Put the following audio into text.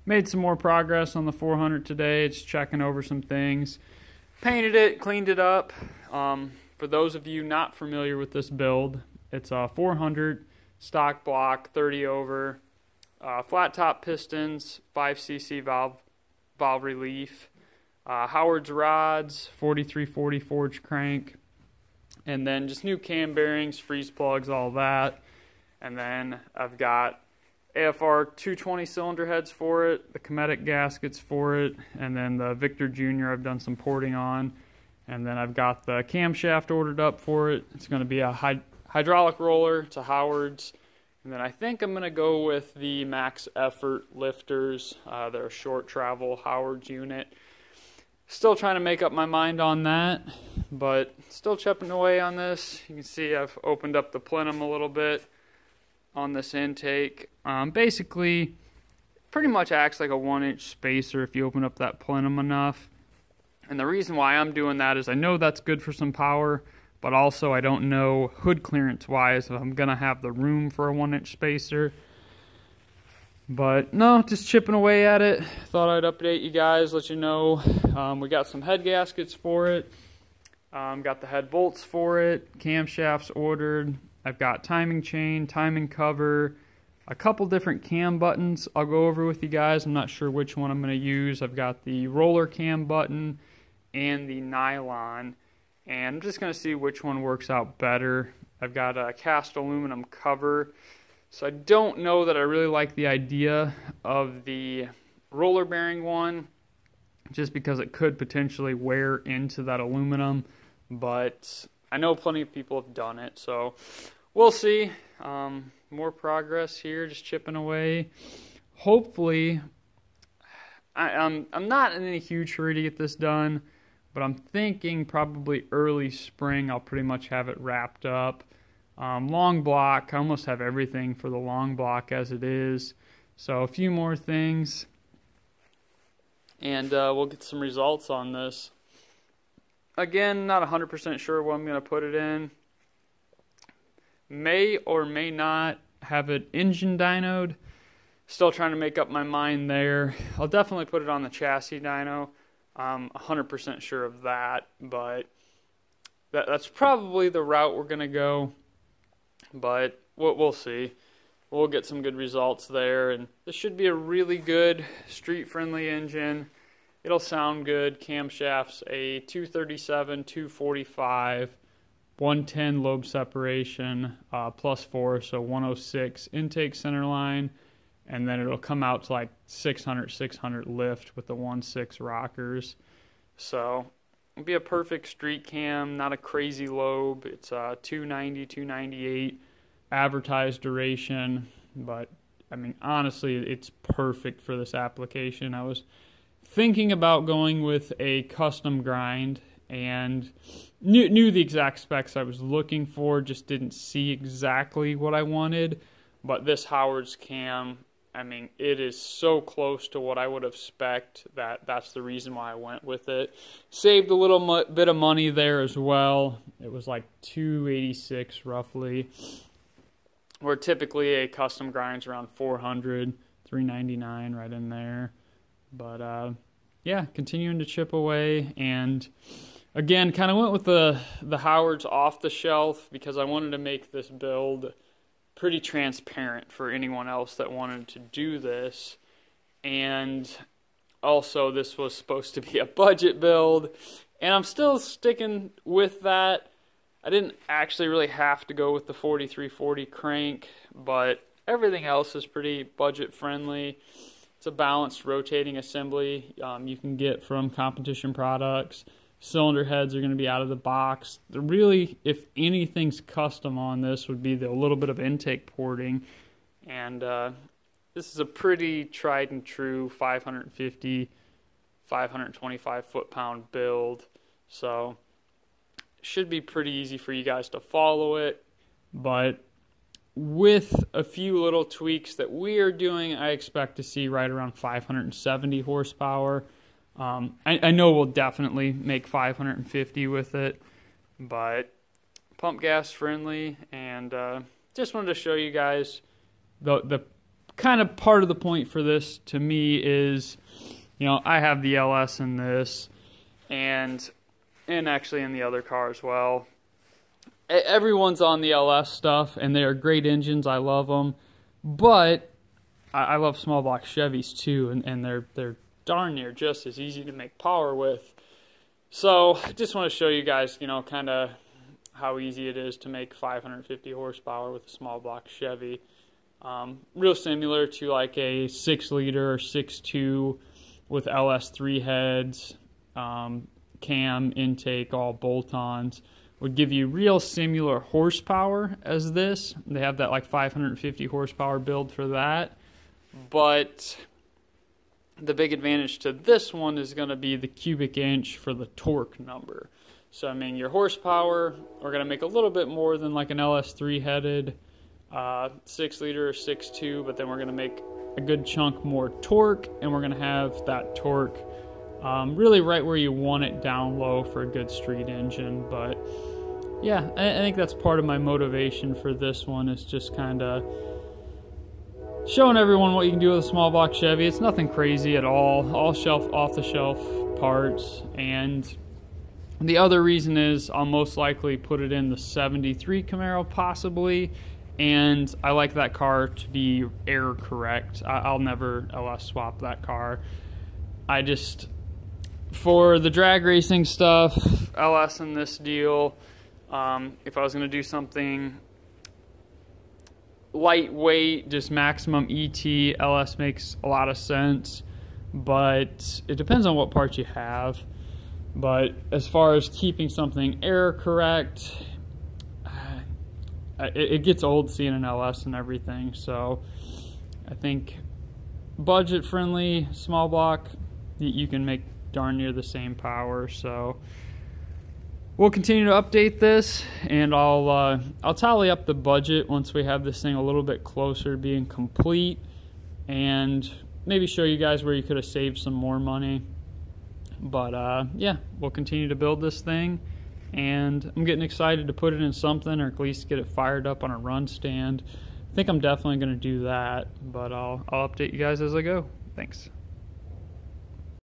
Made some more progress on the 400 today. It's checking over some things. Painted it, cleaned it up. For those of you not familiar with this build, it's a 400 stock block, 30 over, flat top pistons, 5cc valve relief, Howard's rods, 4340 forged crank, and then just new cam bearings, freeze plugs, all that. And then I've got AFR 220 cylinder heads for it, the Cometic gaskets for it, and then the Victor Jr. I've done some porting on. And then I've got the camshaft ordered up for it. It's going to be a hydraulic roller. It's a Howard's. And then I think I'm going to go with the Max Effort lifters. They're a short travel Howard's unit. Still trying to make up my mind on that, but still chipping away on this. You can see I've opened up the plenum a little bit on this intake. Basically, pretty much acts like a 1-inch spacer if you open up that plenum enough. And the reason why I'm doing that is I know that's good for some power, but also I don't know hood clearance wise if I'm going to have the room for a 1-inch spacer. But no, just chipping away at it. Thought I'd update you guys, let you know. We got some head gaskets for it. Got the head bolts for it. Camshafts ordered. I've got timing chain, timing cover, a couple different cam buttons I'll go over with you guys. I'm not sure which one I'm going to use. I've got the roller cam button and the nylon, and I'm just going to see which one works out better. I've got a cast aluminum cover, so I don't know that I really like the idea of the roller bearing one, just because it could potentially wear into that aluminum, but I know plenty of people have done it, so we'll see. More progress here, just chipping away. Hopefully, I'm not in any huge hurry to get this done, but I'm thinking probably early spring I'll pretty much have it wrapped up. Long block, I almost have everything for the long block as it is. So a few more things, and we'll get some results on this. Again, not 100% sure what I'm going to put it in. May or may not have it engine dynoed. Still trying to make up my mind there. I'll definitely put it on the chassis dyno. I'm 100% sure of that, but that's probably the route we're going to go. But we'll see. We'll get some good results there, and this should be a really good street-friendly engine. It'll sound good. Camshafts, a 237, 245, 110 lobe separation, +4, so 106 intake center line, and then it'll come out to like 600 lift with the 1.6 rockers. So it'll be a perfect street cam, not a crazy lobe. It's 290, 298 advertised duration, but I mean, honestly, it's perfect for this application. I was thinking about going with a custom grind and knew the exact specs I was looking for, just didn't see exactly what I wanted. But this Howard's cam, I mean, it is so close to what I would have spec'd that's the reason why I went with it. Saved a little bit of money there as well. It was like $286 roughly, where typically a custom grind's around $400, $399 right in there. But yeah, continuing to chip away, and again, kind of went with the Howard's off the shelf because I wanted to make this build pretty transparent for anyone else that wanted to do this. And also, this was supposed to be a budget build, and I'm still sticking with that. I didn't actually really have to go with the 4340 crank, but everything else is pretty budget friendly. It's a balanced rotating assembly you can get from competition products. Cylinder heads are going to be out of the box. Really, if anything's custom on this, would be the little bit of intake porting. And this is a pretty tried and true 550, 525 foot-pound build. So it should be pretty easy for you guys to follow it. But with a few little tweaks that we are doing, I expect to see right around 570 horsepower. I know we'll definitely make 550 with it, but pump gas friendly, and just wanted to show you guys the kind of part of the point for this to me is, you know, I have the LS in this, and actually in the other car as well. Everyone's on the LS stuff, and they are great engines. I love them, but I love small block Chevys too, and they're darn near just as easy to make power with. So I just want to show you guys, you know, kind of how easy it is to make 550 horsepower with a small block Chevy. Real similar to like a 6-liter or 6.2 with LS3 heads, cam, intake, all bolt-ons. Would give you real similar horsepower as this. They have that like 550 horsepower build for that. But the big advantage to this one is going to be the cubic inch for the torque number. So, I mean, your horsepower, we're going to make a little bit more than like an LS3 headed 6-liter or 6.2, but then we're going to make a good chunk more torque, and we're going to have that torque really right where you want it, down low for a good street engine. But yeah, I think that's part of my motivation for this one, is just kind of showing everyone what you can do with a small block Chevy. It's nothing crazy at all off the shelf parts. And the other reason is I'll most likely put it in the 73 Camaro possibly, and I like that car to be error correct. I'll never LS swap that car. I just, for the drag racing stuff, LS in this deal. If I was going to do something lightweight, just maximum ET, LS makes a lot of sense, but it depends on what parts you have. But as far as keeping something error correct, it gets old seeing an LS and everything. So I think budget friendly small block, you can make darn near the same power. So we'll continue to update this, and I'll tally up the budget once we have this thing a little bit closer to being complete, and maybe show you guys where you could have saved some more money. But yeah, we'll continue to build this thing, and I'm getting excited to put it in something, or at least get it fired up on a run stand. I think I'm definitely going to do that, but I'll update you guys as I go. Thanks.